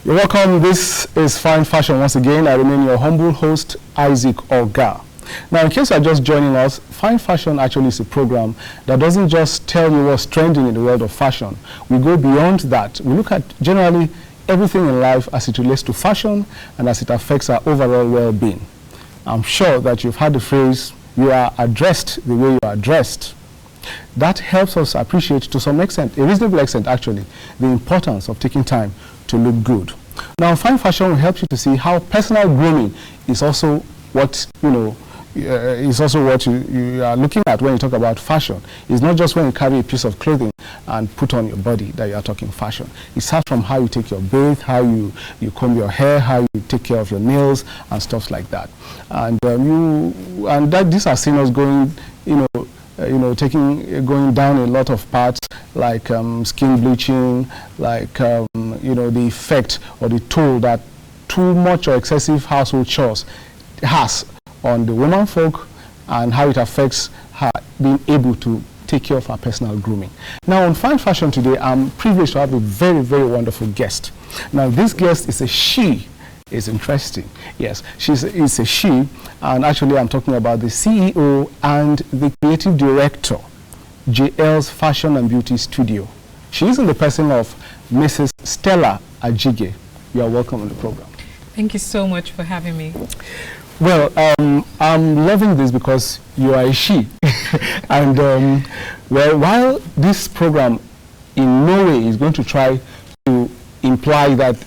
You're welcome. This is Fine Fashion once again. I remain your humble host, Isaac Oga. Now, in case you're just joining us, Fine Fashion actually is a program that doesn't just tell you what's trending in the world of fashion. We go beyond that. We look at generally everything in life as it relates to fashion and as it affects our overall well-being. I'm sure that you've heard the phrase, you are addressed the way you are dressed. That helps us appreciate, to some extent, a reasonable extent actually, the importance of taking time to look good. Now, Fine Fashion will help you to see how personal grooming is also what, you are looking at when you talk about fashion. It's not just when you carry a piece of clothing and put on your body that you are talking fashion. It starts from how you take your bath, how you comb your hair, how you take care of your nails and stuff like that. And this has seen us going, going down a lot of parts like skin bleaching, like the effect or the toll that too much or excessive household chores has on the woman folk and how it affects her being able to take care of her personal grooming. Now, on Fine Fashion today, I'm privileged to have a very, very wonderful guest. Now, this guest is a she. It's interesting. Yes, it's a she, and actually I'm talking about the CEO and the creative director, JL's Fashion and Beauty Studio. She is in the person of Mrs. Stella Ajige. You are welcome on the program. Thank you so much for having me. Well, I'm loving this because you are a she. And well, while this program in no way is going to try to imply that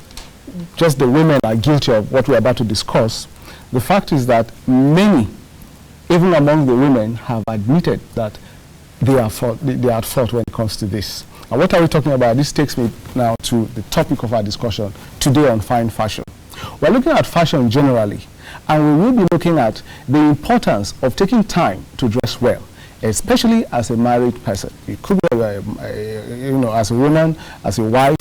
just the women are guilty of what we're about to discuss, the fact is that many, even among the women, have admitted that they are at fault when it comes to this. And what are we talking about? This takes me now to the topic of our discussion today on Fine Fashion. We're looking at fashion generally, and we will be looking at the importance of taking time to dress well, especially as a married person. It could be, as a woman, as a wife.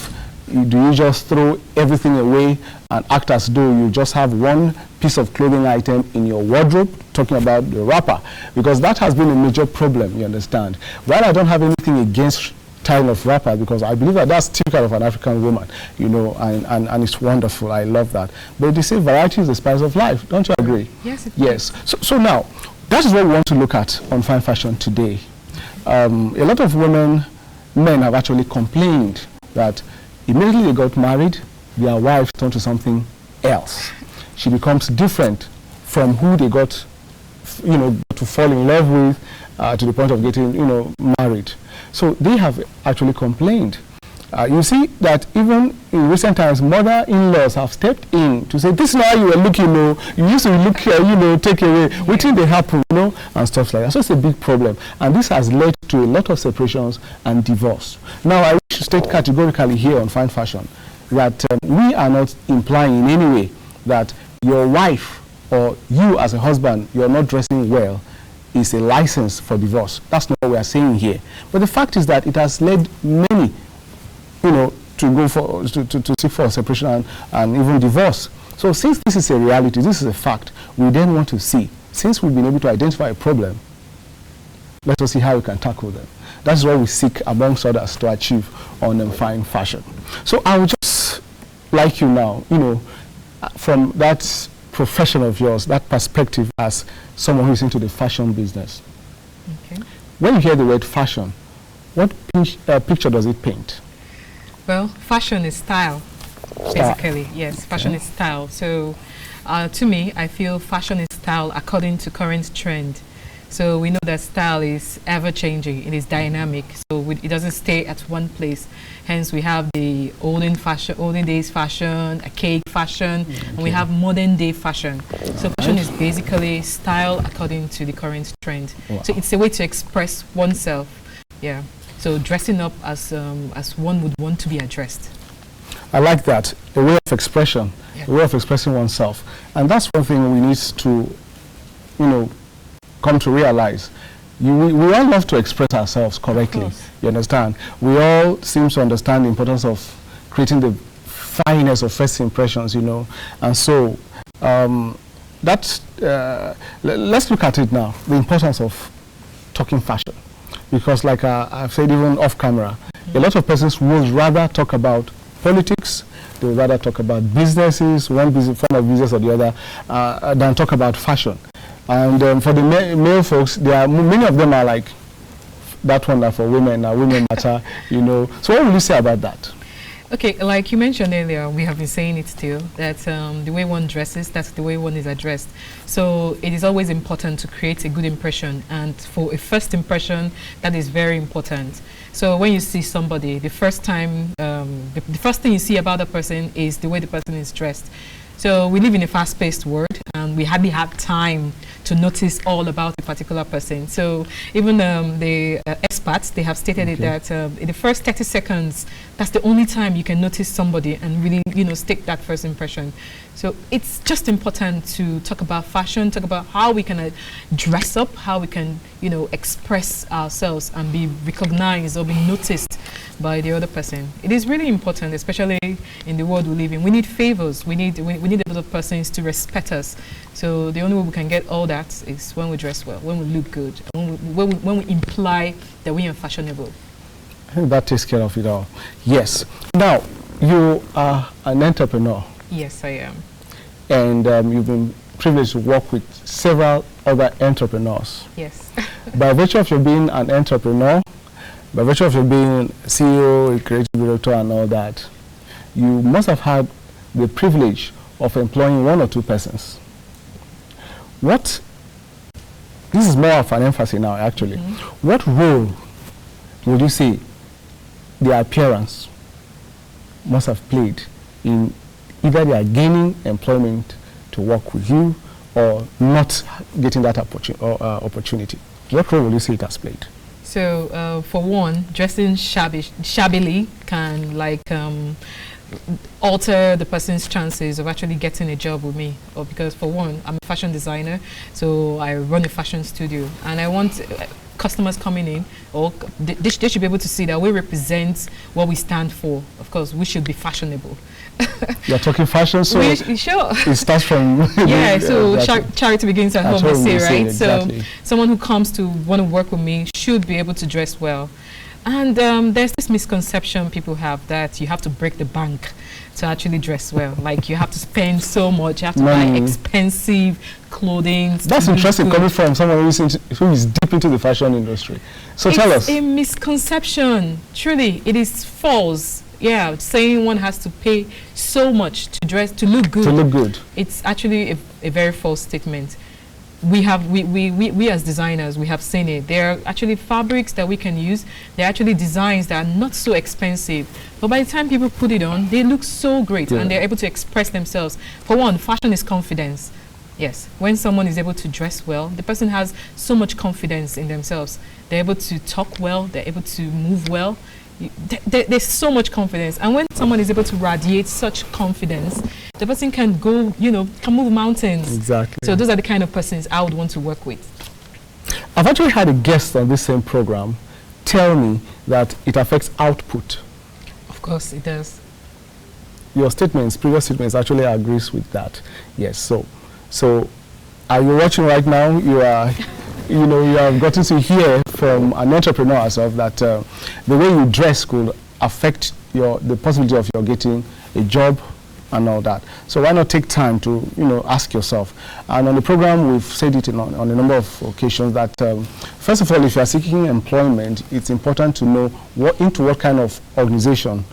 Do you just throw everything away and act as though you just have one piece of clothing item in your wardrobe, talking about the wrapper? Because that has been a major problem, you understand. While I don't have anything against tying of wrapper, because I believe that that's typical of an African woman, and it's wonderful. I love that. But they say variety is the spice of life. Don't you agree? Yes, it is. Yes. So now, that is what we want to look at on Fine Fashion today. A lot of men have actually complained that immediately they got married, their wives turn to something else. She becomes different from who they got, to fall in love with, to the point of getting, married. So they have actually complained. You see that even in recent times, mother-in-laws have stepped in to say, this is not how you were looking, you used to look, take away, waiting they happen, and stuff like that. So it's a big problem. And this has led to a lot of separations and divorce. Now, I wish to state categorically here on Fine Fashion that we are not implying in any way that your wife or you as a husband, you're not dressing well, is a license for divorce. That's not what we are saying here. But the fact is that it has led many, to go for to seek for separation and even divorce. So since this is a reality, this is a fact, we then want to see, since we've been able to identify a problem, let us see how we can tackle them. That's what we seek, amongst others, to achieve on Fine Fashion. So I would just like you now, from that profession of yours, that perspective as someone who's into the fashion business. Okay. When you hear the word fashion, what picture does it paint? Well, fashion is style, basically. Yes, fashion is style. So to me, I feel fashion is style according to current trend. So we know that style is ever-changing, it is dynamic, so it doesn't stay at one place. Hence we have the olden days fashion, archaic fashion, and we have modern day fashion. So fashion is basically style according to the current trend. Wow. So it's a way to express oneself. Yeah. So dressing up as one would want to be addressed. I like that, a way of expression, a way of expressing oneself. And that's one thing we need to, come to realize. We all love to express ourselves correctly, you understand? We all seem to understand the importance of creating the fineness of first impressions, And so, let's look at it now, the importance of talking fashion. Because like I've said even off camera, a lot of persons would rather talk about politics, They would rather talk about businesses, one form of business or the other, than talk about fashion. And for the male folks, many of them are like, that one are for women, women matter, you know. So what will you say about that? Okay, like you mentioned earlier, we have been saying it still, that the way one dresses, that's the way one is addressed. So it is always important to create a good impression, and for a first impression, that is very important. So when you see somebody, the first time, the first thing you see about the person is the way the person is dressed. So we live in a fast-paced world, and we hardly have time to notice all about a particular person. So even the experts, they have stated it that in the first 30 seconds, that's the only time you can notice somebody and really, you know, stick that first impression. So it's just important to talk about fashion, talk about how we can dress up, how we can, you know, express ourselves and be recognized or be noticed by the other person. It is really important, especially in the world we live in. We need favors. We need other persons to respect us. So the only way we can get all that is when we dress well, when we look good, when we imply that we are fashionable. I think that takes care of it all. Yes. Now, you are an entrepreneur. Yes, I am. And you've been privileged to work with several other entrepreneurs. Yes. By virtue of you being an entrepreneur, by virtue of you being CEO, a creative director and all that, you must have had the privilege of employing one or two persons. This is more of an emphasis now actually. What role would you say their appearance must have played in either they are gaining employment to work with you or not getting that opportunity? What role will you say it has played? So for one, dressing shabbily can like alter the person's chances of actually getting a job with me. Or because for one, I'm a fashion designer, so I run a fashion studio, and I want customers coming in, or they should be able to see that we represent what we stand for. Of course, we should be fashionable. You're talking fashion, so sure. It starts from yeah. So charity begins at home, they say, right? Exactly. So someone who comes to want to work with me should be able to dress well. And there's this misconception people have that you have to break the bank to actually dress well. Like you have to spend so much, you have to buy expensive clothing. That's interesting coming from someone who is deep into the fashion industry. So tell us. It's a misconception. Truly, it is false. Yeah, saying one has to pay so much to dress, to look good. To look good. It's actually a very false statement. We as designers, we have seen it. There are actually fabrics that we can use. They're actually designs that are not so expensive. But by the time people put it on, they look so great and they're able to express themselves. For one, fashion is confidence. Yes, when someone is able to dress well, the person has so much confidence in themselves. They're able to talk well, they're able to move well. There's so much confidence, and when someone is able to radiate such confidence, the person can go, you know, can move mountains. Exactly. So those are the kind of persons I would want to work with. I've actually had a guest on this same program tell me that it affects output. Of course it does. Your previous statements actually agrees with that. Yes. So are you watching right now? You are you know, you have gotten to hear from an entrepreneur herself that the way you dress could affect the possibility of your getting a job and all that. So why not take time to, you know, ask yourself. And on the program, we've said it on a number of occasions that first of all, if you are seeking employment, it's important to know into what kind of organization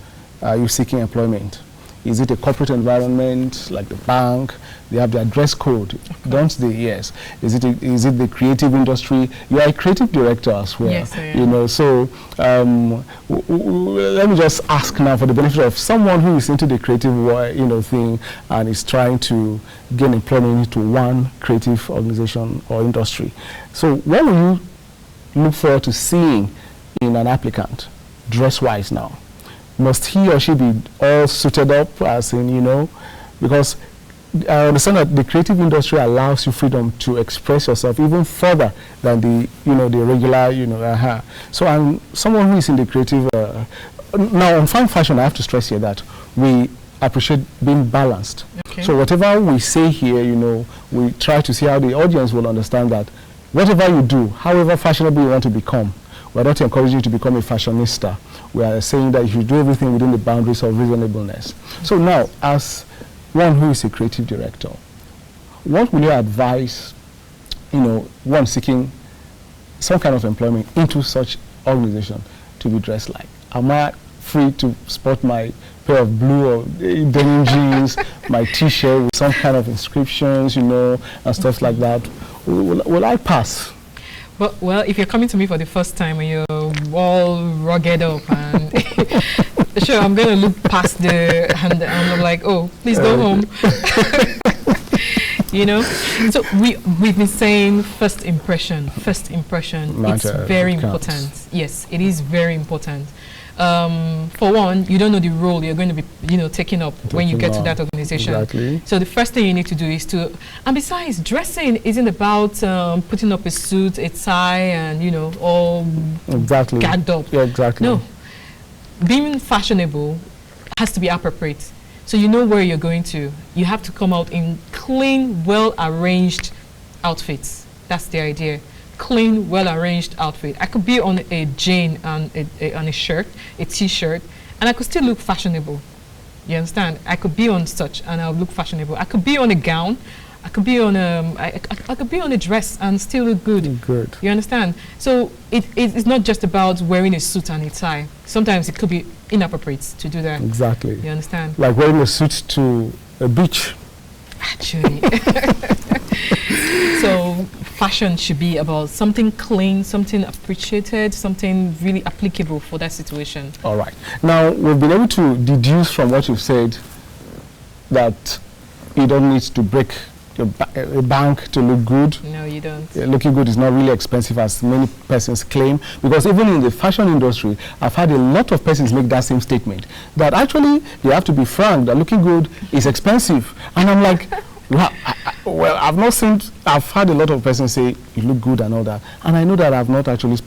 are you seeking employment. Is it a corporate environment like the bank? They have their dress code, don't they? Yes. Is it the creative industry? You are a creative director as well. Yes, I am. You know, so let me just ask now for the benefit of someone who is into the creative, you know, thing and is trying to gain employment into one creative organization or industry. So, what will you look forward to seeing in an applicant, dress-wise now? Must he or she be all suited up, as in, you know, because I understand that the creative industry allows you freedom to express yourself even further than the, you know, the regular, you know, So I'm someone who is in the creative. Now, on fine fashion, I have to stress here that we appreciate being balanced. Okay. So whatever we say here, you know, we try to see how the audience will understand that whatever you do, however fashionable you want to become, we're not encouraging you to become a fashionista we are saying that you should do everything within the boundaries of reasonableness. So now, as one who is a creative director, what will you advise, one seeking some kind of employment into such organization to be dressed like? Am I free to sport my pair of blue or denim jeans, my t-shirt with some kind of inscriptions, and stuff like that? Will I pass? Well, if you're coming to me for the first time and you're all rugged up and sure, I'm going to look past and I'm like, oh, please go home. So we've been saying first impression. It's very important. Yes, it is very important. For one, you don't know the role you're going to be, taking up when you get to that organization. Exactly. So the first thing you need to do is and besides, dressing isn't about putting up a suit, a tie, and all gagged up. Yeah, exactly. No, being fashionable has to be appropriate. So you know where you're going to. You have to come out in clean, well-arranged outfits. That's the idea. Clean, well-arranged outfit. I could be on a jean and on a shirt, a t-shirt, and I could still look fashionable. You understand? I could be on such and I'll look fashionable. I could be on a gown. I could be on I could be on a dress and still look good. Good. You understand? So it's not just about wearing a suit and a tie. Sometimes it could be inappropriate to do that. Exactly. You understand? Like wearing a suit to a beach. Actually. So fashion should be about something clean, something appreciated, something really applicable for that situation. All right. Now, we've been able to deduce from what you've said that you don't need to break a bank to look good. No, you don't. Looking good is not really expensive as many persons claim, because even in the fashion industry, I've had a lot of persons make that same statement, that actually you have to be frank, that looking good is expensive. And I'm like, well, I've had a lot of persons say you look good and all that, and I know that I've not actually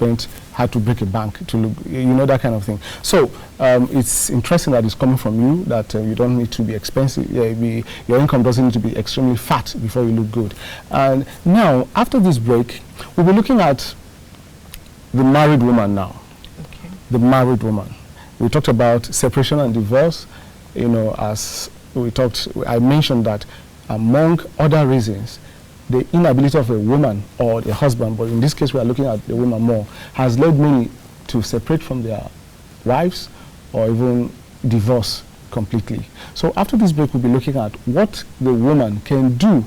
had to break a bank to look, that kind of thing. So it's interesting that it's coming from you, that you don't need to be expensive, your income doesn't need to be extremely fat before you look good. And now, after this break, we'll be looking at the married woman now. Okay. The married woman. We talked about separation and divorce, as I mentioned that among other reasons, the inability of a woman or the husband, but in this case we are looking at the woman more, has led many to separate from their wives or even divorce completely. So after this break, we'll be looking at what the woman can do,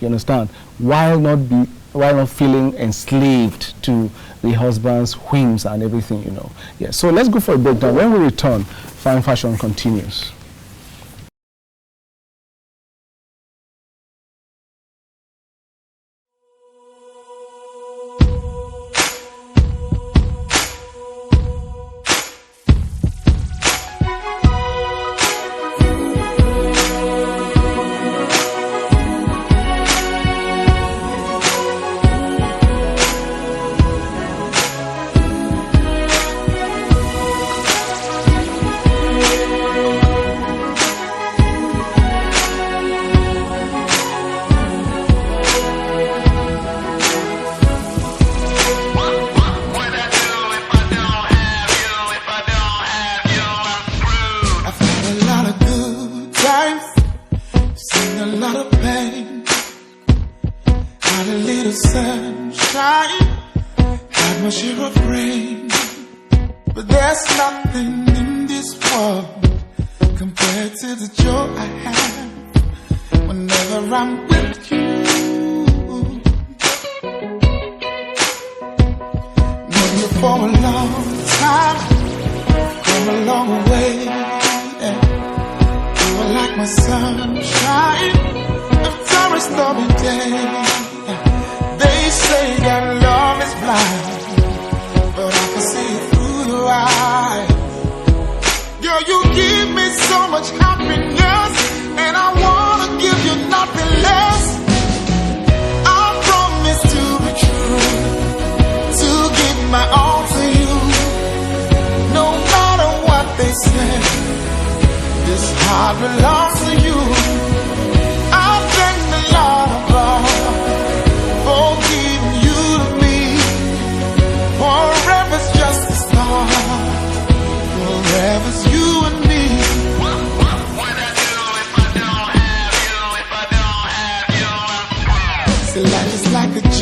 you understand, while not feeling enslaved to the husband's whims and everything, Yeah. So let's go for a break now. When we return, Fine Fashion continues.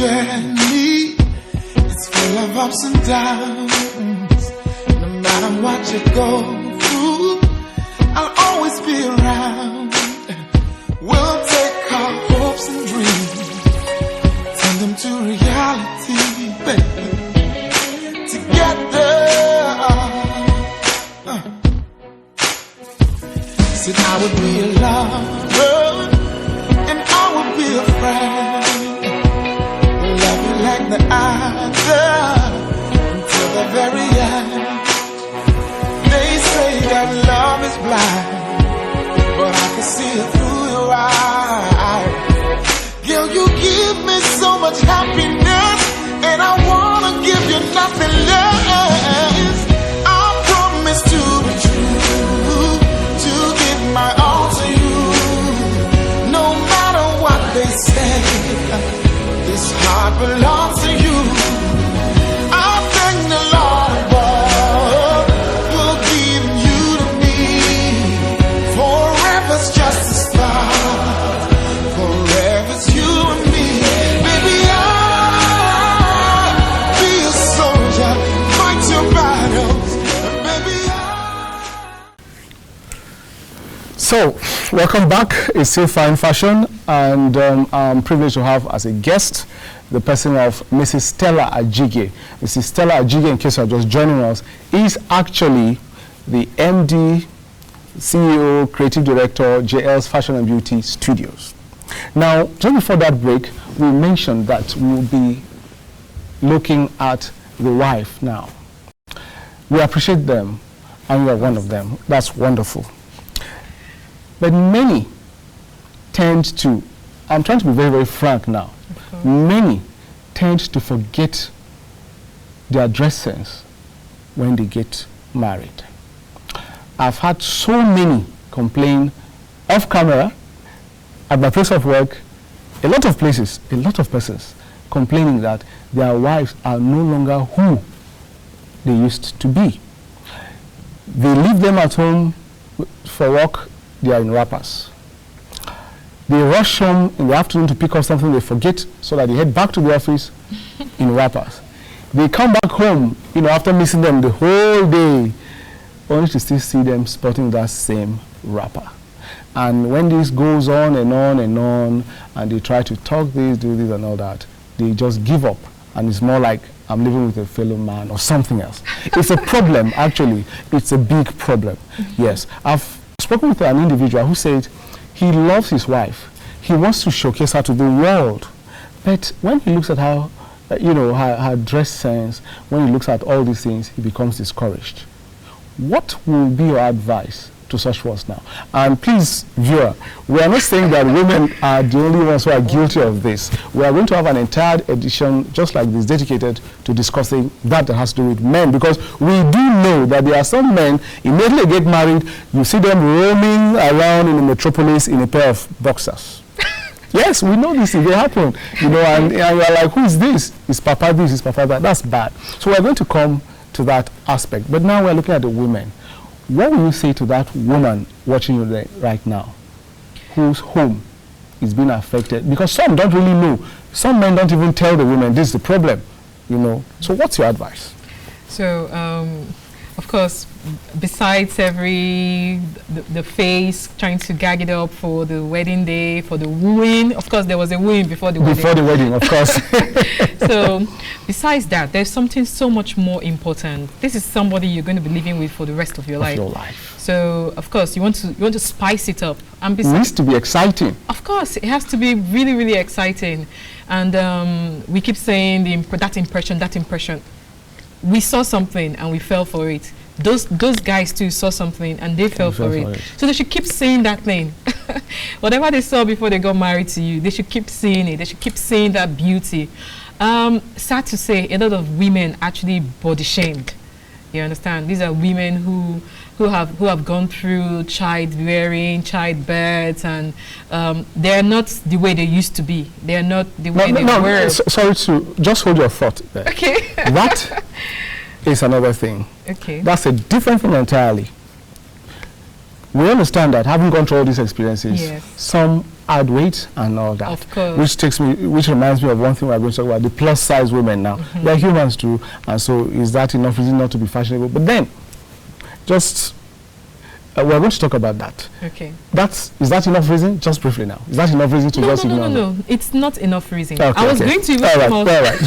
journey. It's full of ups and downs. No matter what you go through, I'll always be around. We'll take our hopes and dreams, turn them to reality, baby. Together, said I would be a lover and I would be a friend. Love you like the other until the very end. They say that love is blind, but I can see it through your eyes. Girl, you give me so much happiness, and I wanna give you nothing less. I promise to be true, to give my all to you. No matter what they say, this heart belongs to you. I thank the Lord above for giving you to me. Forever's just a start, forever's you and me. Baby, I'll be a soldier, fight your battles. Baby, So, welcome back. It's still Fine Fashion, and I'm privileged to have as a guest the person of Mrs. Stella Ajige. Mrs. Stella Ajige, in case you're just joining us, is actually the MD, CEO, Creative Director, JL's Fashion and Beauty Studios. Now, just before that break, we mentioned that we will be looking at the wife now. We appreciate them, and you are one of them. That's wonderful. But many tend to, I'm trying to be very, very frank now, many tend to forget their dress sense when they get married. I've had so many complain off camera, at my place of work, a lot of places, a lot of persons complaining that their wives are no longer who they used to be. They leave them at home for work, they are in wrappers. They rush home in the afternoon to pick up something they forget, so that they head back to the office in wrappers. They come back home, after missing them the whole day, only to still see them sporting that same wrapper. And when this goes on and on and on, and they try to talk this, do this and all that, they just give up. And it's more like, I'm living with a fellow man or something else. It's a problem, actually. It's a big problem. Yes. I've spoken with an individual who said he loves his wife. He wants to showcase her to the world. But when he looks at her, her dress sense, when he looks at all these things, he becomes discouraged. What will be your advice to such ones now? And please, viewer, we are not saying that women are the only ones who are guilty of this. We are going to have an entire edition just like this dedicated to discussing that has to do with men, because we do know that there are some men, immediately they get married, you see them roaming around in the metropolis in a pair of boxers. Yes, we know this, they happen, and you're like, who is this? Is Papa this, is Papa that? That's bad. So we're going to come to that aspect. But now we're looking at the women. What will you say to that woman watching you right now, whose home is being affected? Because some don't really know. Some men don't even tell the women this is the problem, So what's your advice? So, of course, besides the face trying to gag it up for the wedding day, for the wooing, of course there was a wooing before the wedding. Before the wedding, of course. So, besides that, there's something so much more important. This is somebody you're going to be living with for the rest of your life. So, of course, you want to spice it up. And it needs to be exciting. Of course, it has to be really, really exciting. And we keep saying that impression. We saw something and we fell for it. Those guys too saw something and they fell for it. So they should keep saying that thing. Whatever they saw before they got married to you, they should keep seeing it. They should keep seeing that beauty. Sad to say, a lot of women actually body shamed. You understand? These are women who have gone through childbearing, childbirth, and they're not the way they used to be. They're not the way they were. Sorry to just hold your thought there. Okay. That is another thing. Okay. That's a different thing entirely. we understand that having gone through all these experiences, Yes. some add weight and all that. Of course. Which reminds me of one thing we're going to talk about, the plus size women now. They're humans too, and so is that enough reason not to be fashionable? But then, just, we're going to talk about that. Okay. Is that enough reason? Just briefly now. Is that enough reason to just ignore them? No. It's not enough reason. Okay, I was going to even all right.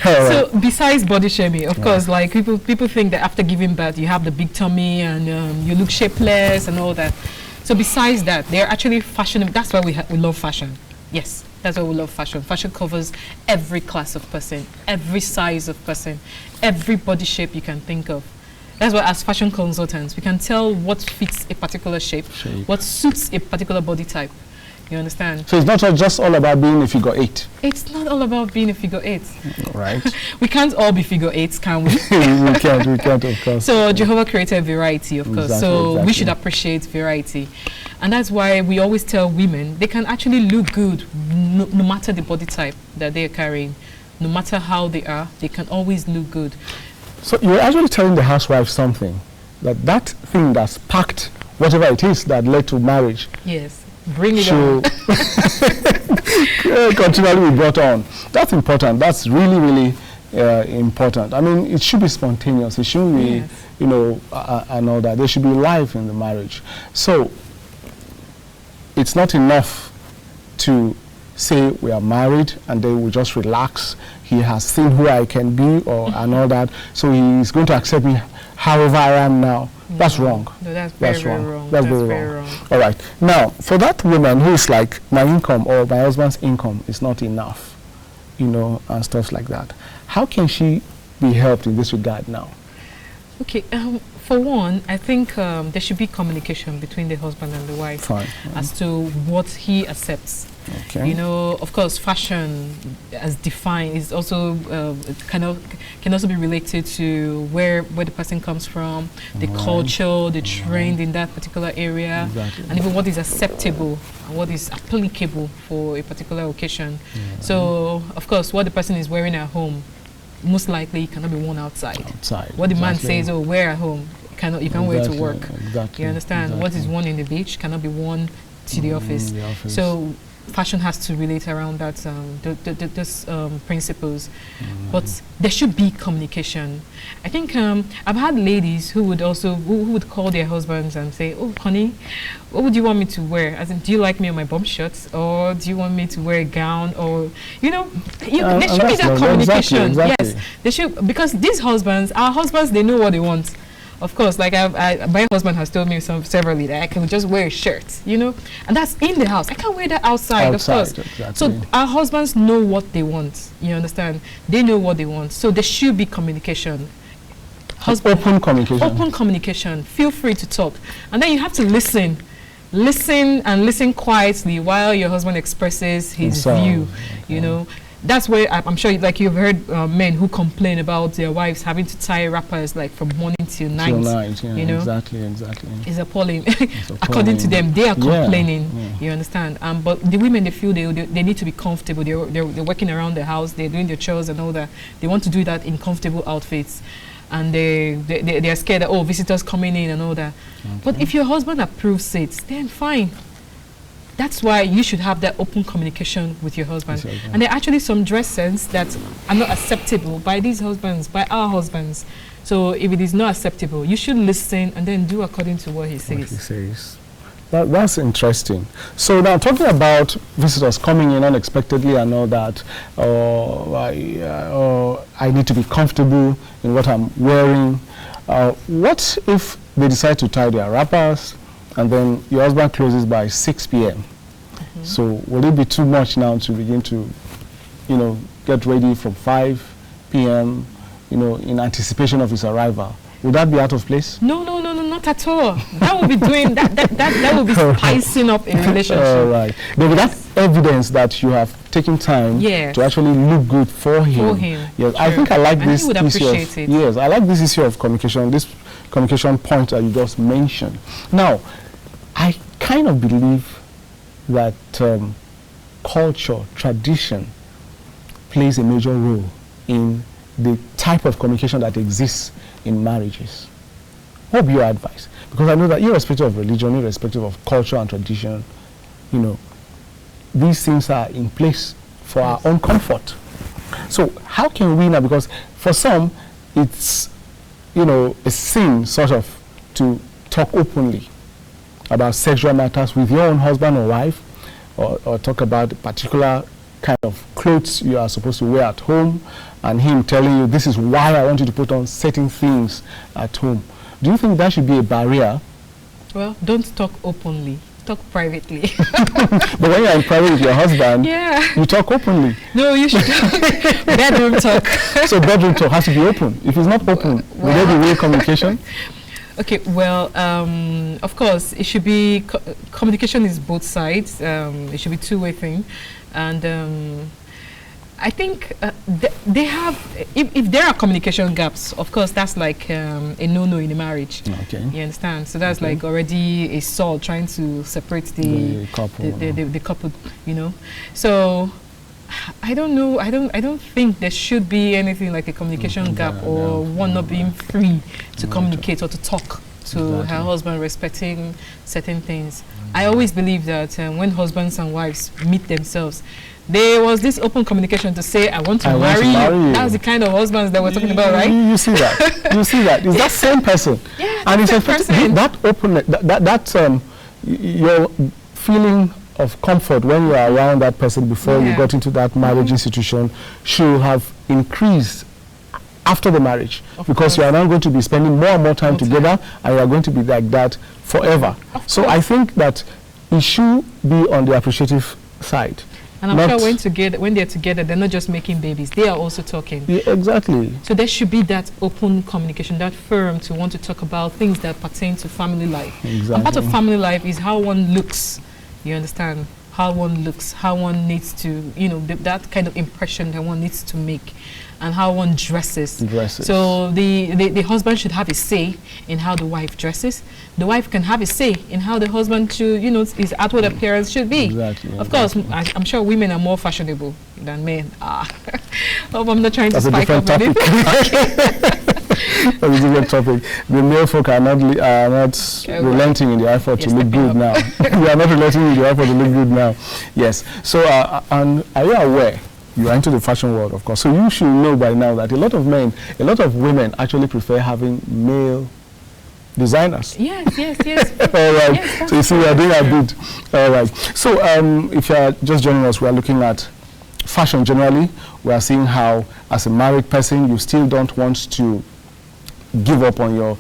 So besides body shaming, of course, like people think that after giving birth you have the big tummy and you look shapeless and all that. So besides that, they're actually fashionable. That's why we love fashion. Yes, that's why we love fashion. Fashion covers every class of person, every size of person, every body shape you can think of. That's why as fashion consultants, we can tell what fits a particular shape, what suits a particular body type. You understand? So it's not just all about being a figure 8. It's not all about being a figure 8. Right. We can't all be figure 8s, can we? we can't, of course. So Jehovah created variety, of course. Exactly, So exactly. we should appreciate variety. And that's why we always tell women they can actually look good no matter the body type that they are carrying. No matter how they are, they can always look good. So you're actually telling the housewife something, that thing that sparked whatever it is that led to marriage. Yes. Bring it on. Continually be brought on. That's important. That's really, really important. I mean, it should be spontaneous. It shouldn't be, Yes. and all that. There should be life in the marriage. So it's not enough to say we are married and then we just relax. He has seen who I can be and all that. So he's going to accept me however I am now. That's wrong. No, that's very wrong. That's very wrong. All right. Now, for that woman who is like, my income or my husband's income is not enough, and stuff like that, how can she be helped in this regard now? Okay. For one, I think there should be communication between the husband and the wife. Fine. As to what he accepts. Okay. Of course, fashion as defined is also can also be related to where the person comes from, the culture, the trend in that particular area, Exactly. and even what is acceptable and what is applicable for a particular occasion. Yeah. So, of course, what the person is wearing at home most likely cannot be worn outside. What the man says, oh, wear at home, you can't wear to work. Exactly. You understand? What is worn in the beach cannot be worn to the office. So fashion has to relate around that those principles, but there should be communication. I think I've had ladies who would call their husbands and say, "Oh, honey, what would you want me to wear? As in, do you like me on my bum shorts, or do you want me to wear a gown, or there should be that communication." Exactly. Yes, they should, because these husbands, our husbands, they know what they want. Of course, like my husband has told me severally that I can just wear a shirt, and that's in the house. I can't wear that outside, of course. Exactly. So our husbands know what they want. You understand? They know what they want. So there should be communication. Open communication. Open communication. Feel free to talk, and then you have to listen quietly while your husband expresses his view. Okay. That's where I'm sure, like you've heard men who complain about their wives having to tie wrappers like from morning till night. Exactly. It's appalling. According to them, they are complaining. Yeah. You understand? But the women, they feel they need to be comfortable. They're working around the house. They're doing their chores and all that. They want to do that in comfortable outfits, and they are scared that visitors coming in and all that. Okay. But if your husband approves it, then fine. That's why you should have that open communication with your husband. And there are actually some dress sense that are not acceptable by these husbands, by our husbands. So if it is not acceptable, you should listen and then do according to what he says. That's interesting. So now talking about visitors coming in unexpectedly and all that, I need to be comfortable in what I'm wearing. What if they decide to tie their wrappers and then your husband closes by 6 p.m.? So will it be too much now to begin to, get ready from 5 p.m., in anticipation of his arrival? Would that be out of place? No, not at all. That would be doing that would be spicing up a relationship. All right. But that's evidence that you have taken time to actually look good for him. Yes, sure. I think I like this he would appreciate it. Yes, I like this issue of communication, this communication point that you just mentioned. Now, I kind of believe that culture, tradition plays a major role in the type of communication that exists in marriages. What would be your advice? Because I know that irrespective of religion, irrespective of culture and tradition, these things are in place for our own comfort. So how can we now, because for some, it's, a sin sort of to talk openly about sexual matters with your own husband or wife, or talk about a particular kind of clothes you are supposed to wear at home, and him telling you, this is why I want you to put on certain things at home. Do you think that should be a barrier? Well, don't talk openly. Talk privately. But when you're in private with your husband, you talk openly. No, you should bedroom talk. So bedroom talk has to be open. If it's not open, will there be real communication? Okay, well, of course, it should be, communication is both sides. It should be two-way thing. And I think they have, if there are communication gaps, of course, that's like a no-no in a marriage. Okay. You understand? So that's like already a saw trying to separate the couple, So I don't know. I don't think there should be anything like a communication gap or one not being free to communicate or to talk to her husband, respecting certain things. I always believe that when husbands and wives meet themselves, there was this open communication to say, I want to marry you. That's the kind of husbands that we're talking about, right? You see that. You see that. It's that same person. Yeah, and it's person. That openness, your feeling of comfort when you are around that person before you got into that marriage institution should have increased after the marriage, because you are now going to be spending more and more time together, and you are going to be like that forever. So I think that it should be on the appreciative side. And I'm sure when they're together, they're not just making babies, they are also talking. Yeah, exactly. So there should be that open communication, that firm to want to talk about things that pertain to family life. Exactly. And part of family life is how one looks, you understand? How one looks, how one needs to, that kind of impression that one needs to make, and how one dresses. So the husband should have a say in how the wife dresses. The wife can have a say in how the husband should, his outward appearance should be. Exactly. Of course, I'm sure women are more fashionable than men are. I'm not trying to spike up anything. That's a different topic. The male folk are not relenting in the effort to look good now. We are not relenting in the effort to look good now. Yes. So, and are you aware? You are into the fashion world, of course. So you should know by now that a lot of women actually prefer having male designers. Yes. All right. Yes, so you see, we are doing a bit. All right. So if you are just joining us, we are looking at fashion generally. We are seeing how, as a married person, you still don't want to give up on your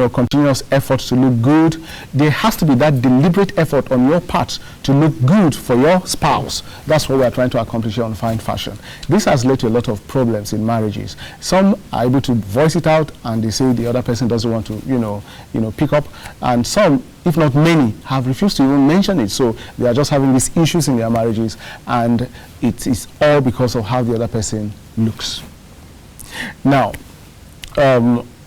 continuous effort to look good. There has to be that deliberate effort on your part to look good for your spouse. That's what we are trying to accomplish here on Fine Fashion. This has led to a lot of problems in marriages. Some are able to voice it out, and they say the other person doesn't want to, pick up. And some, if not many, have refused to even mention it. So they are just having these issues in their marriages, and it is all because of how the other person looks. Now,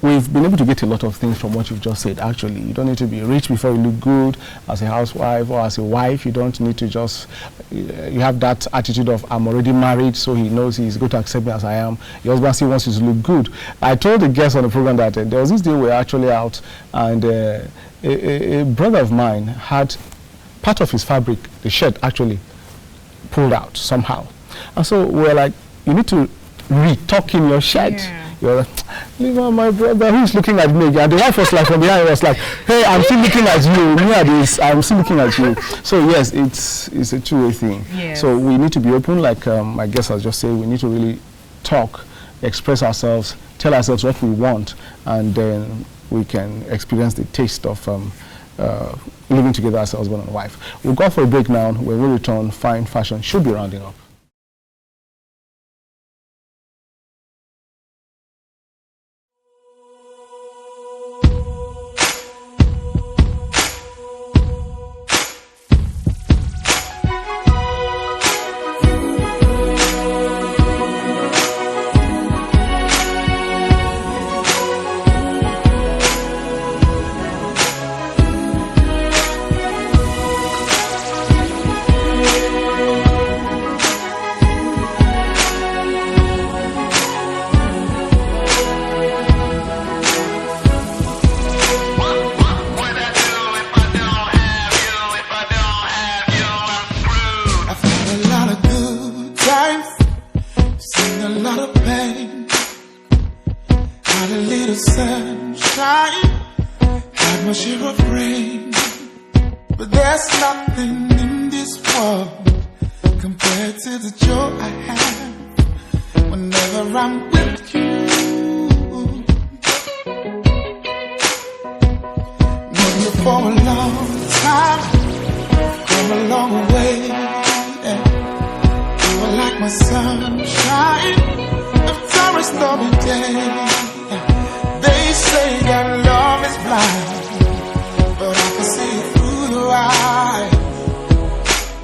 we've been able to get a lot of things from what you've just said. Actually, you don't need to be rich before you look good as a housewife or as a wife. You don't need to just, you have that attitude of, I'm already married, so he knows he's going to accept me as I am. Your husband still wants you to look good. I told the guests on the program that there was this day we were actually out, and a brother of mine had part of his fabric, the shirt, actually pulled out somehow. And so we were like, you need to retuck in your shirt. Yeah. You're like, leave out my brother, who's looking at me? And the wife was like, from behind, was like, hey, I'm still looking at you. I'm still looking at you. So yes, it's a two-way thing. Yes. So we need to be open, like I guess I'll just say, we need to really talk, express ourselves, tell ourselves what we want, and then we can experience the taste of living together as a husband and wife. We'll go for a break now. When we return, Fine Fashion should be rounding up. of sunshine, had my share of rain, but there's nothing in this world compared to the joy I have whenever I'm with you. Known you for a long time, come a long way. Yeah. You are like my sunshine, after a stormy day. They say that love is blind, but I can see it through your eyes.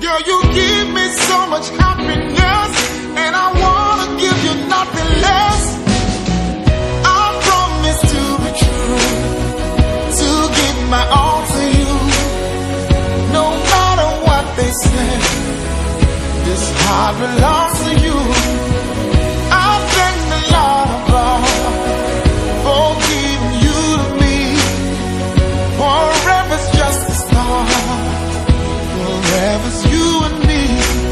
Girl, you give me so much happiness, and I wanna give you nothing less. I promise to be true, to give my all to you. No matter what they say, this heart belongs to you. I thank the Lord above for giving you to me. Forever's just a start, forever's you and me.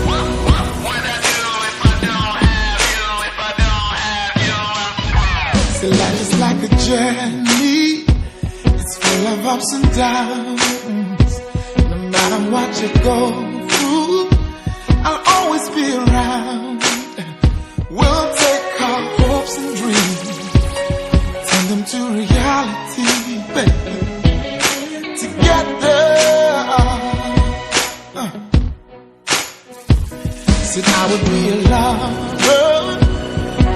What would I do if I don't have you, if I don't have you? So life is like a journey, it's full of ups and downs. No matter what you go through, I'll always be around. We'll take our hopes and dreams, turn them to reality, baby. Together, said I would be a lover,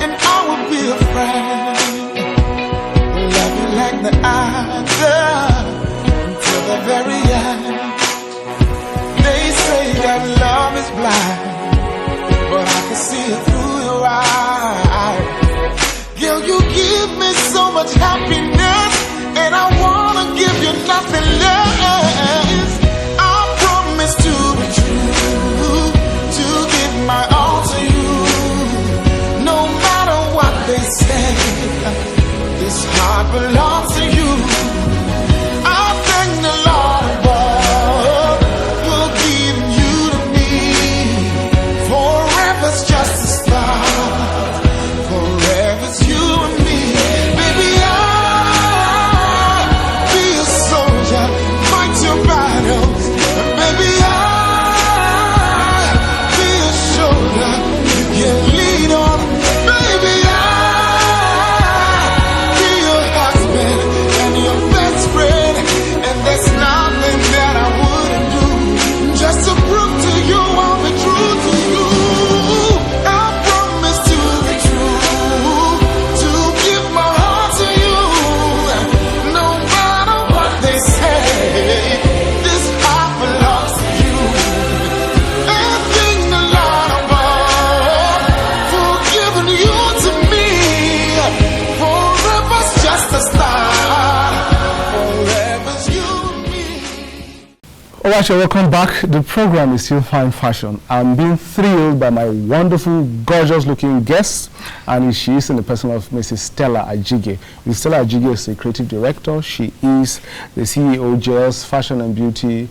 and I would be a friend. Love you like the other, until the very end. They say that love is blind, but I can see it through your eyes. Girl, you give me so much happiness, and I wanna give you nothing less. I promise to be true, to give my all to you. No matter what they say, this heart belongs to you. I thank the Lord above for giving you to me. Forever's just a start, forever's you and me. Baby, I'll be a soldier, fight your battles. Baby, I'll be a shoulder you can lean on. Baby, I'll be your husband and your best friend. And there's nothing that I wouldn't do just to prove to you I'll be true to you. I promise to be true, to give my heart to you. No matter what they say, this heart belongs to you. And thank the Lord above for giving you to me. Forever's just a start, forever's you and me. All right, so welcome back. The program is still Fine Fashion. I'm being thrilled by my wonderful, gorgeous-looking guest, and she is in the person of Mrs. Stella Ajige. Mrs. Stella Ajige is the creative director. She is the CEO, JS Fashion and Beauty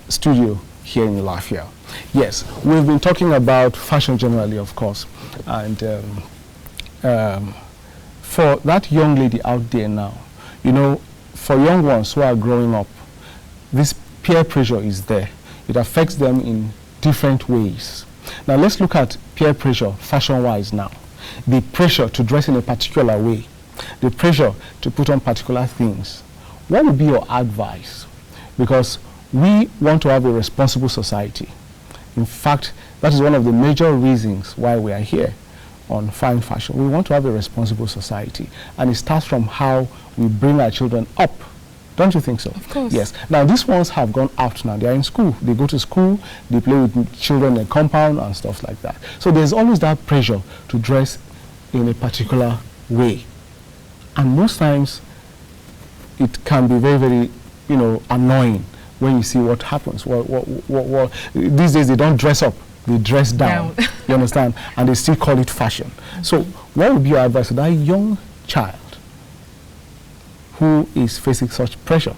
Studio here in Lafayette. Yes, we've been talking about fashion generally, of course, and for that young lady out there now, you know, for young ones who are growing up, this peer pressure is there. It affects them in different ways. Now let's look at peer pressure fashion-wise now. The pressure to dress in a particular way, the pressure to put on particular things. What would be your advice? Because we want to have a responsible society. In fact, that is one of the major reasons why we are here on Fine Fashion. We want to have a responsible society, and it starts from how we bring our children up. Don't you think so? Of course. Yes. Now, these ones have gone out now. They are in school. They go to school. They play with children in a compound and stuff like that. So there's always that pressure to dress in a particular way. And most times, it can be very, very, you know, annoying when you see what happens. These days, they don't dress up. They dress down. You understand? And they still call it fashion. So what would be your advice to that young child who is facing such pressure?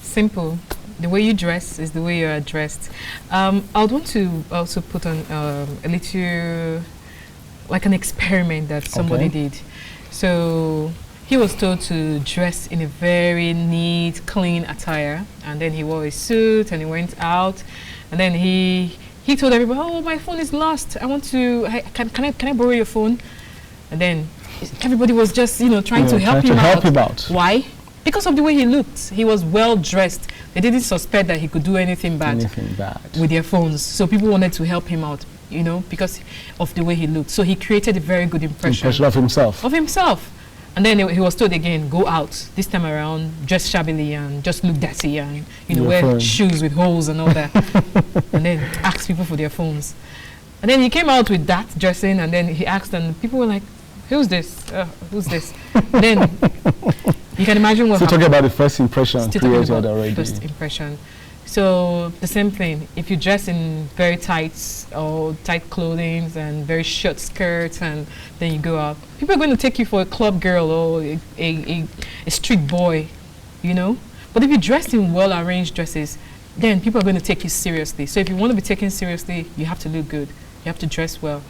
Simple. The way you dress is the way you are dressed. I would want to also put on a little, like an experiment that somebody did. So He was told to dress in a very neat, clean attire, and then he wore a suit and he went out, and then he told everybody, "Oh, my phone is lost. I want to. Can I borrow your phone?" And then everybody was just trying to help him out. Why? Because of the way he looked. He was well dressed. They didn't suspect that he could do anything bad with their phones. So people wanted to help him out, because of the way he looked. So he created a very good impression of himself. And then he was told again, go out. This time around, dress shabbily and just look dirty and wear shoes with holes and all that. And then ask people for their phones. And then he came out with that dressing, and then he asked, and people were like, who's this? Who's this? Then you can imagine what happened. Talking about the first impression created already. First impression. So the same thing. If you dress in very tight clothing and very short skirts, and then you go out, people are going to take you for a club girl or a street boy, But if you dress in well-arranged dresses, then people are going to take you seriously. So if you want to be taken seriously, you have to look good. You have to dress well.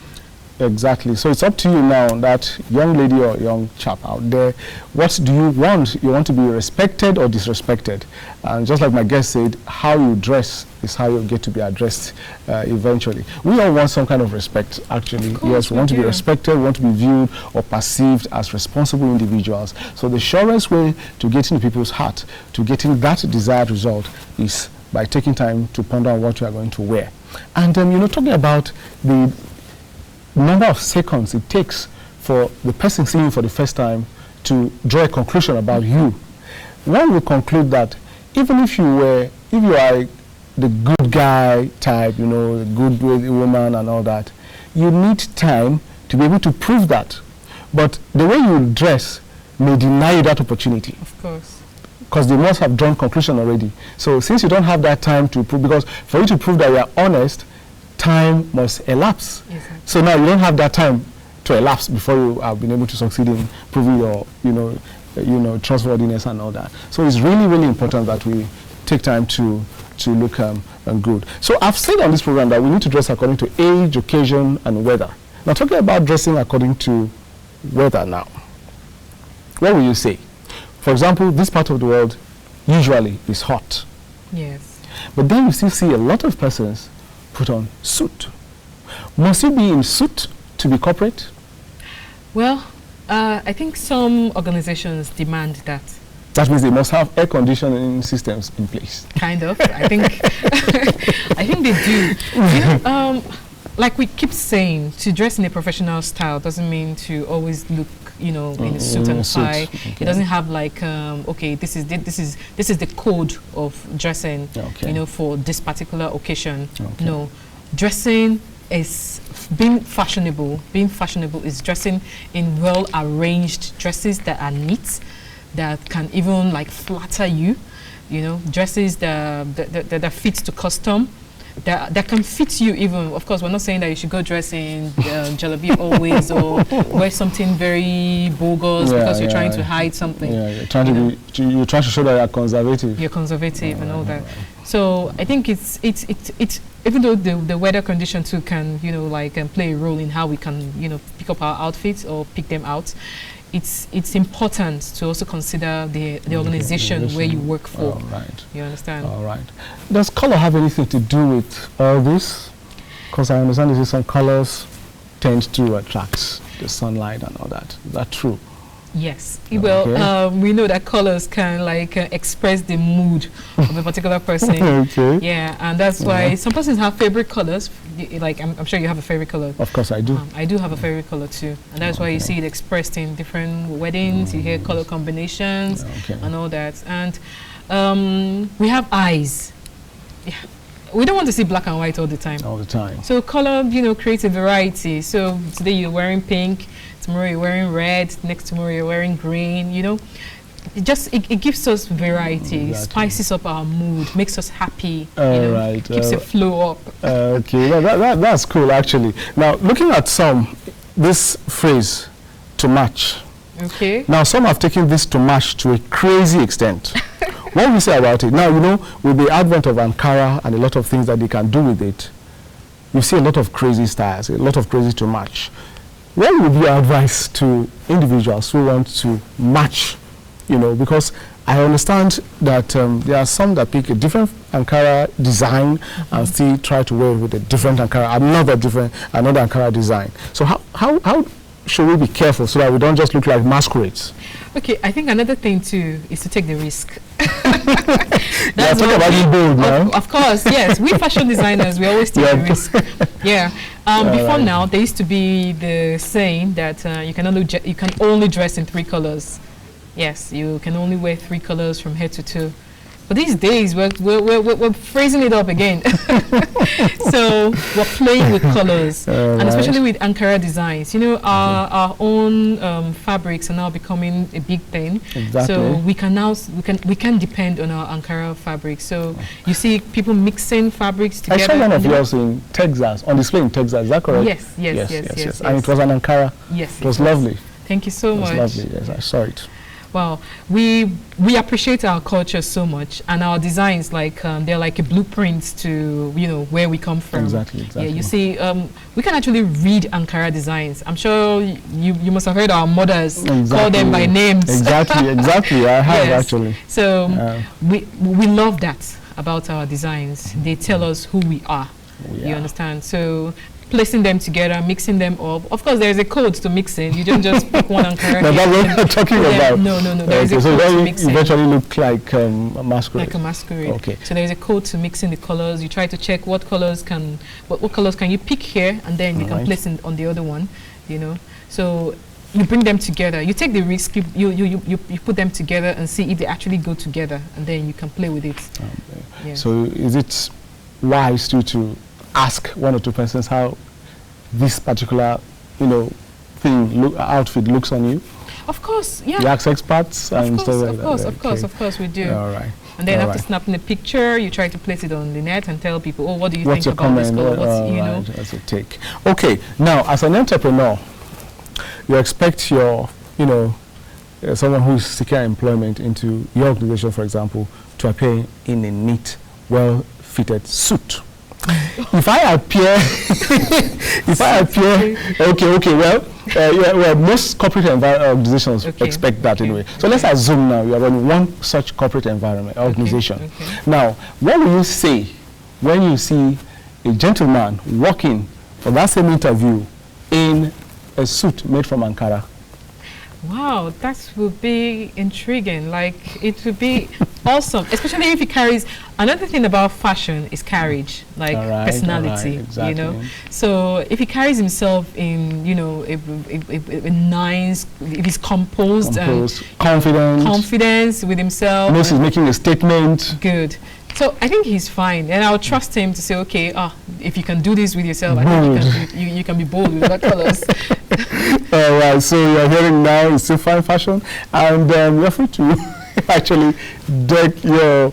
Exactly. So it's up to you now, that young lady or young chap out there. What do you want? You want to be respected or disrespected? And just like my guest said, how you dress is how you get to be addressed eventually. We all want some kind of respect, actually. Yes, we want to be respected, we want to be viewed or perceived as responsible individuals. So the surest way to get into people's heart, to getting that desired result, is by taking time to ponder on what you are going to wear. And talking about the number of seconds it takes for the person seeing you for the first time to draw a conclusion about you, one will conclude that even if you are the good guy type, the good woman and all that, you need time to be able to prove that. But the way you dress may deny you that opportunity. Of course. Because they must have drawn conclusion already. So since you don't have that time to prove, because for you to prove that you are honest, time must elapse. Exactly. So now you don't have that time to elapse before you have been able to succeed in proving your, trustworthiness and all that. So it's really, really important that we take time to look good. So I've said on this program that we need to dress according to age, occasion, and weather. Now talking about dressing according to weather now, what will you say? For example, this part of the world usually is hot. Yes. But then you still see a lot of persons put on suit. Must you be in suit to be corporate? Well, I think some organizations demand that. That means they must have air conditioning systems in place. Kind of. I think I think they do. Like we keep saying, to dress in a professional style doesn't mean to always look, in a suit and tie. Okay. It doesn't have like, okay, this is the code of dressing, for this particular occasion. Okay. No, dressing is being fashionable. Being fashionable is dressing in well-arranged dresses that are neat, that can even like flatter you. Dresses that fit to custom. That can fit you even. Of course, we're not saying that you should go dress in jalabi always, or wear something very bogus because you're trying to hide something. Yeah, you're trying you're trying to show that you're conservative. You're conservative and all that. So I think it's even though the weather condition too can play a role in how we can pick up our outfits or pick them out. It's important to also consider the organization where you work for. All right. You understand? All right. Does color have anything to do with all this? Because I understand that some colors tend to attract the sunlight and all that. Is that true? Yes. Well, we know that colors can express the mood of a particular person. Okay. Yeah, and that's why some persons have favorite colors. Like I'm sure you have a favorite color. Of course, I do. I do have a favorite color too, and that's why you see it expressed in different weddings. You hear color combinations and all that. And we have eyes. Yeah. We don't want to see black and white all the time. All the time. So color, creates a variety. So today you're wearing pink, tomorrow you're wearing red, next tomorrow you're wearing green, It gives us variety, spices up our mood, makes us happy, right. Keeps the flow up. Okay, that's cool actually. Now, looking at this phrase, to match. Okay. Now, some have taken this to match to a crazy extent. What will you say about it? Now, with the advent of Ankara and a lot of things that they can do with it, you see a lot of crazy styles, a lot of crazy to match. what would be your advice to individuals who want to match, because I understand that there are some that pick a different Ankara design and still try to wear with a different Ankara, another Ankara design. So how should we be careful so that we don't just look like masquerades? Okay, I think another thing too is to take the risk. That's talking about being bold now. Of course, yes. We fashion designers, we always take the risk. Yeah. Before now, there used to be the saying that you can only dress in 3 colors. Yes, you can only wear 3 colors from head to toe. But these days, we're phrasing it up again. So we're playing with colors, and especially with Ankara designs. Our own fabrics are now becoming a big thing. Exactly. So we can depend on our Ankara fabrics. So you see people mixing fabrics together. I saw one of yours in Texas, on display in Texas. Is that correct? Yes. And it was an Ankara. Yes. It was lovely. Thank you so much. It was lovely. Yes, I saw it. Well, we appreciate our culture so much, and our designs, they're like a blueprint to where we come from. Exactly. Yeah, you see, we can actually read Ankara designs. I'm sure you must have heard our mothers call them by names. Exactly. I have actually. So we love that about our designs. They tell us who we are. You understand? So placing them together, mixing them up. Of course, there's a code to mixing. You don't just pick one Ankara. No, that's what I'm talking about. No. There's a code to mixing. Eventually look like a masquerade. Like a masquerade. Okay. So there's a code to mixing the colors. You try to check what colors can you pick here, and then you can place it on the other one. So you bring them together. You take the risk. You put them together and see if they actually go together, and then you can play with it. Okay. So is it wise to ask 1 or 2 persons how this particular, outfit looks on you? Of course, yeah. You ask experts and stuff like that. Of course, we do. All right. And then after snapping a picture, you try to place it on the net and tell people, what do you What's think your about comment? this color? That's a take. Okay. Now, as an entrepreneur, you expect your, someone who is seeking employment into your organization, for example, to appear in a neat, well-fitted suit. If I appear, most corporate organizations expect that anyway. So let's assume now you are running one such corporate environment organization. Okay. Now, what will you say when you see a gentleman walking for that same interview in a suit made from Ankara? Wow, that would be intriguing. It would be awesome, especially if he carries. Another thing about fashion is carriage, personality. Exactly. So if he carries himself in, a nice, if he's composed and confidence with himself, knows he's making a statement. Good. So I think he's fine, and I'll trust him to say, okay, if you can do this with yourself, I think you can be bold with what colors. All right, so you're hearing now it's still fine fashion, and you're free to actually deck your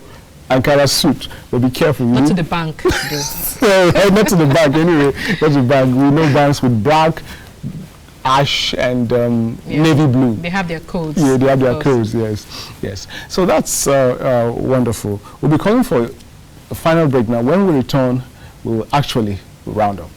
Ankara suit, but be careful. Not to the bank. Not to the bank, anyway. Not to the bank. We know banks with black, ash, and navy blue. They have their codes. Yeah, they have their codes, yes. So that's wonderful. We'll be calling for a final break now. When we return, we'll actually round up.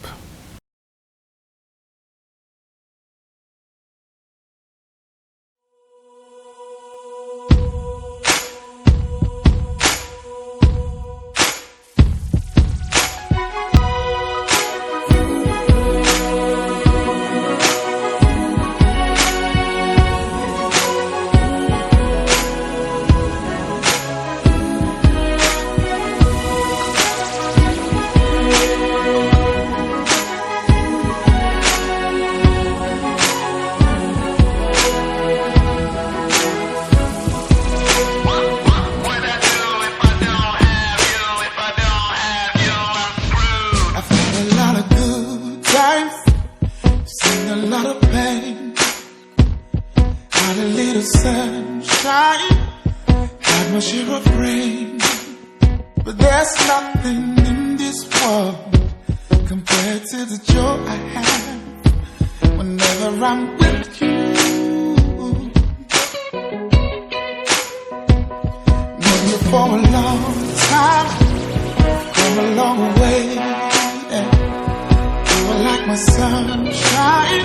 Sunshine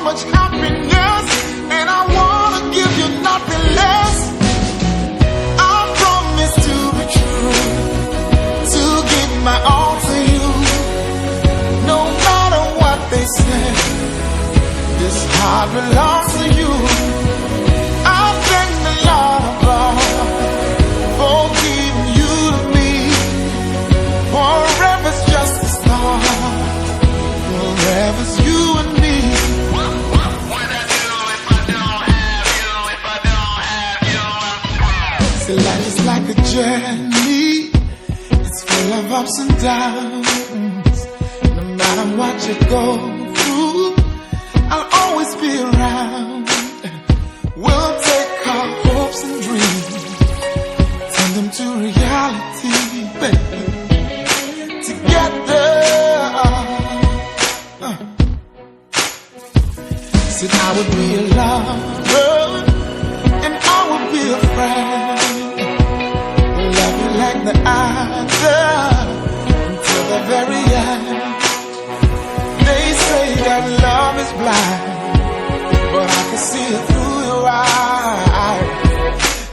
much happiness, and I wanna give you nothing less. I promise to be true, to give my all to you, no matter what they say. This heart belongs to you. I thank the Lord above for giving you to me. Forever's just a start. Forever's you and me. What would I do if I don't have you? If I don't have you? See, life is like a journey. It's full of ups and downs. No matter what you go through, I'll always be around. We'll take our hopes and dreams, turn them to reality, baby. Together. Said I would be a lover, and I would be a friend. Love you like the other, until the very end. They say that love is blind, but I can see it through your eyes.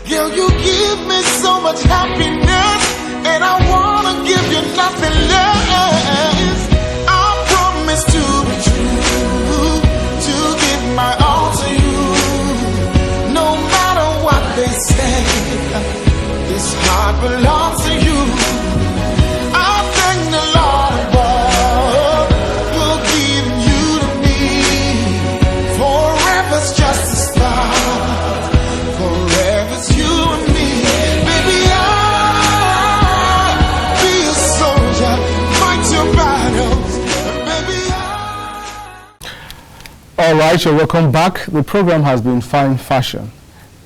Girl, you give me so much happiness, and I wanna give you nothing less. I promise to be true, to give my all to you, no matter what they say. This heart belongs to you. I thank the Lord above for giving you to me. Forever's just a start. Forever's you and me. Baby, I'll be a soldier, fight your battles. Baby, All right, you're welcome back. The program has been Fine Fashion,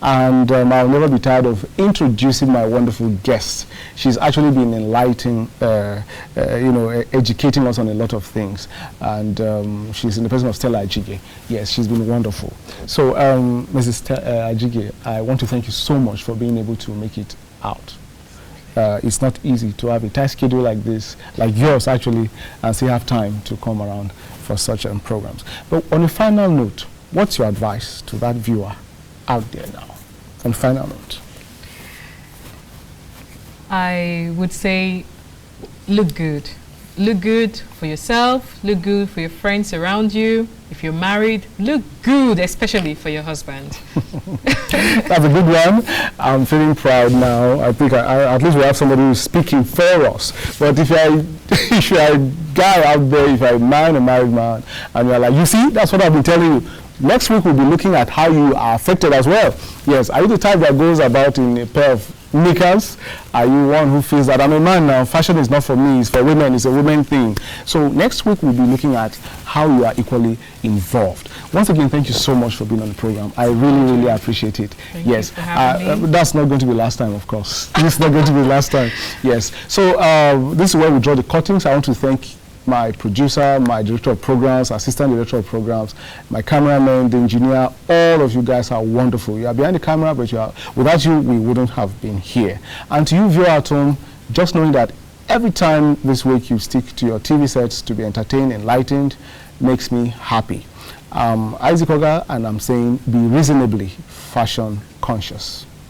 and I'll never be tired of introducing my wonderful guest. She's actually been enlightening, educating us on a lot of things, and she's in the person of Stella Ajige. Yes, she's been wonderful. So, Mrs. Ajige, I want to thank you so much for being able to make it out. It's not easy to have a tight schedule like this, like yours actually, and still have time to come around for such programs. But on a final note, what's your advice to that viewer out there now? On a final note. I would say look good. Look good for yourself, look good for your friends around you. If you're married, look good, especially for your husband. That's a good one. I'm feeling proud now. I think at least we have somebody who's speaking for us. But if you're a guy out there, if you're a married man, and you're like, you see, that's what I've been telling you. Next week we'll be looking at how you are affected as well. Yes, are you the type that goes about in a pair of knickers? Are you one who feels that I'm a man now, fashion is not for me, it's for women, it's a women thing? So next week we'll be looking at how you are equally involved. Once again, thank you so much for being on the program. I really appreciate it. Thank you for having me. That's not going to be last time, of course. This is not going to be last time. Yes. So this is where we draw the curtains. I want to thank my producer, my director of programs, assistant director of programs, my cameraman, the engineer. All of you guys are wonderful. You are behind the camera, but without you, we wouldn't have been here. And to you, viewer at home, just knowing that every time this week you stick to your TV sets to be entertained, enlightened, makes me happy. Isaac Oga, and I'm saying be reasonably fashion conscious.